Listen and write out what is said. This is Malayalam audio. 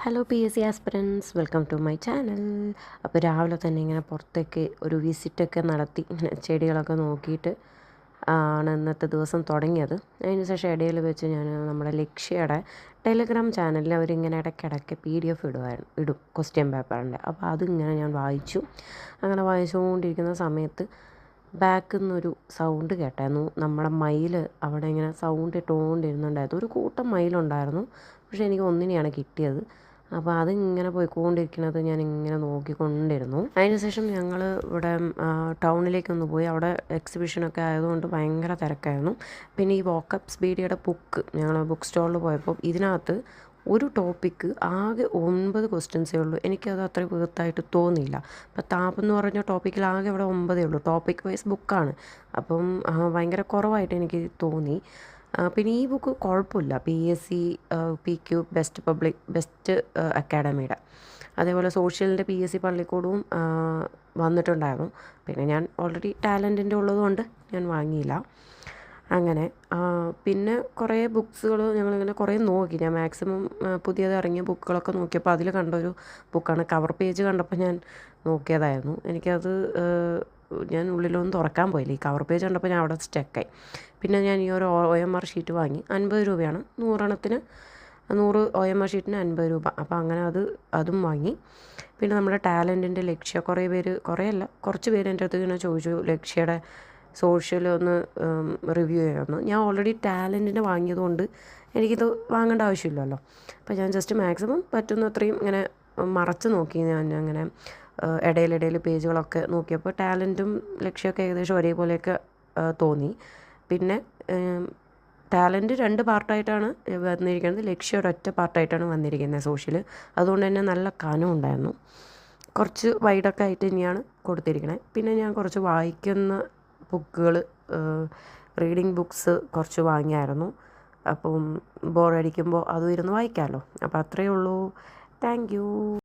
Hello P S C aspirants, welcome to my channel. അപ്പോൾ രാവിലെ തന്നെ ഇങ്ങനെ പുറത്തേക്ക് ഒരു വിസിറ്റൊക്കെ നടത്തി ഇങ്ങനെ ചെടികളൊക്കെ നോക്കിയിട്ട് ആണ് ഇന്നത്തെ ദിവസം തുടങ്ങിയത്. അതിന് ശേഷം ഇടയിൽ വെച്ച് ഞാൻ നമ്മുടെ ലക്ഷ്യയുടെ ടെലിഗ്രാം ചാനലിൽ അവരിങ്ങനെ ഇടയ്ക്കിടയ്ക്ക് PDF ഇടും ക്വസ്റ്റ്യൻ പേപ്പറിൻ്റെ. അപ്പോൾ അതിങ്ങനെ ഞാൻ വായിച്ചു. അങ്ങനെ വായിച്ചുകൊണ്ടിരിക്കുന്ന സമയത്ത് ബാക്കിൽ നിന്നൊരു സൗണ്ട് കേട്ടായിരുന്നു. നമ്മുടെ മയിൽ അവിടെ ഇങ്ങനെ സൗണ്ട് ഇട്ടുകൊണ്ടിരുന്നുണ്ടായിരുന്നു. ഒരു കൂട്ടം മയിലുണ്ടായിരുന്നു, പക്ഷേ എനിക്ക് ഒന്നിനെയാണ് കിട്ടിയത്. അപ്പോൾ അതിങ്ങനെ പോയിക്കൊണ്ടിരിക്കുന്നത് ഞാൻ ഇങ്ങനെ നോക്കിക്കൊണ്ടിരുന്നു. അതിനുശേഷം ഞങ്ങൾ ഇവിടെ ടൗണിലേക്കൊന്ന് പോയി. അവിടെ എക്സിബിഷനൊക്കെ ആയതുകൊണ്ട് ഭയങ്കര തിരക്കായിരുന്നു. പിന്നെ ഈ വോക്കപ്പ് സ്പീഡിയുടെ ബുക്ക് ഞങ്ങൾ ബുക്ക് സ്റ്റോളിൽ പോയപ്പോൾ ഇതിനകത്ത് ഒരു ടോപ്പിക്ക് ആകെ 9 ക്വസ്റ്റ്യൻസേ ഉള്ളൂ. എനിക്കത് അത്ര വീർത്തായിട്ട് തോന്നിയില്ല. അപ്പോൾ താപ് എന്ന് പറഞ്ഞ ടോപ്പിക്കിൽ ആകെ ഇവിടെ 9 ഉള്ളൂ. ടോപ്പിക് വൈസ് ബുക്കാണ്. അപ്പം ഭയങ്കര കുറവായിട്ട് എനിക്ക് തോന്നി. പിന്നെ ഈ ബുക്ക് കുഴപ്പമില്ല. PSC PQ ബെസ്റ്റ് അക്കാഡമിയുടെ, അതേപോലെ സോഷ്യലിൻ്റെ PSC പള്ളിക്കൂടവും വന്നിട്ടുണ്ടായിരുന്നു. പിന്നെ ഞാൻ ഓൾറെഡി ടാലൻറ്റിൻ്റെ ഉള്ളതുകൊണ്ട് ഞാൻ വാങ്ങിയില്ല. അങ്ങനെ പിന്നെ കുറേ ബുക്സുകൾ ഞങ്ങളിങ്ങനെ കുറേ നോക്കി. ഞാൻ മാക്സിമം പുതിയത് ഇറങ്ങിയ ബുക്കുകളൊക്കെ നോക്കിയപ്പോൾ അതിൽ കണ്ടൊരു ബുക്കാണ്. കവർ പേജ് കണ്ടപ്പോൾ ഞാൻ നോക്കിയതായിരുന്നു. എനിക്കത് ഞാൻ ഉള്ളിലൊന്നും തുറക്കാൻ പോയില്ല. ഈ കവർ പേജ് കണ്ടപ്പോൾ ഞാൻ അവിടെ സ്റ്റക്കായി. പിന്നെ ഞാൻ ഈ ഒരു OMR ഷീറ്റ് വാങ്ങി. 50 രൂപയാണ് 100 എണ്ണത്തിന്. 100 OMR ഷീറ്റിന് 50 രൂപ. അപ്പോൾ അങ്ങനെ അതും വാങ്ങി. പിന്നെ നമ്മുടെ ടാലൻറ്റിൻ്റെ ലക്ഷ്യ കുറച്ച് പേര് എൻ്റെ അടുത്ത് ഇങ്ങനെ ചോദിച്ചു ലക്ഷ്യയുടെ സോഷ്യൽ ഒന്ന് റിവ്യൂ ചെയ്യാമെന്ന്. ഞാൻ ഓൾറെഡി ടാലൻറ്റിൻ്റെ വാങ്ങിയതുകൊണ്ട് എനിക്കിത് വാങ്ങേണ്ട ആവശ്യമില്ലല്ലോ. അപ്പോൾ ഞാൻ ജസ്റ്റ് മാക്സിമം പറ്റുന്നത്രയും ഇങ്ങനെ മറച്ച് നോക്കി. ഞാൻ അങ്ങനെ ഇടയിലിടയിൽ പേജുകളൊക്കെ നോക്കിയപ്പോൾ ടാലൻറ്റും ലക്ഷ്യമൊക്കെ ഏകദേശം ഒരേപോലെയൊക്കെ തോന്നി. പിന്നെ ടാലൻറ്റ് 2 പാർട്ടായിട്ടാണ് വന്നിരിക്കുന്നത്, ലക്ഷ്യം ഒരൊറ്റ പാർട്ടായിട്ടാണ് വന്നിരിക്കുന്നത് സോഷ്യൽ. അതുകൊണ്ട് തന്നെ നല്ല കനം ഉണ്ടായിരുന്നു. കുറച്ച് വൈഡൊക്കെ ആയിട്ട് തന്നെയാണ് കൊടുത്തിരിക്കുന്നത്. പിന്നെ ഞാൻ കുറച്ച് വായിക്കുന്ന ബുക്കുകൾ, റീഡിങ് ബുക്സ് കുറച്ച് വാങ്ങിയായിരുന്നു. അപ്പം ബോറടിക്കുമ്പോൾ അതും ഇരുന്ന് വായിക്കാമല്ലോ. അപ്പോൾ അത്രയേ ഉള്ളൂ. Thank you.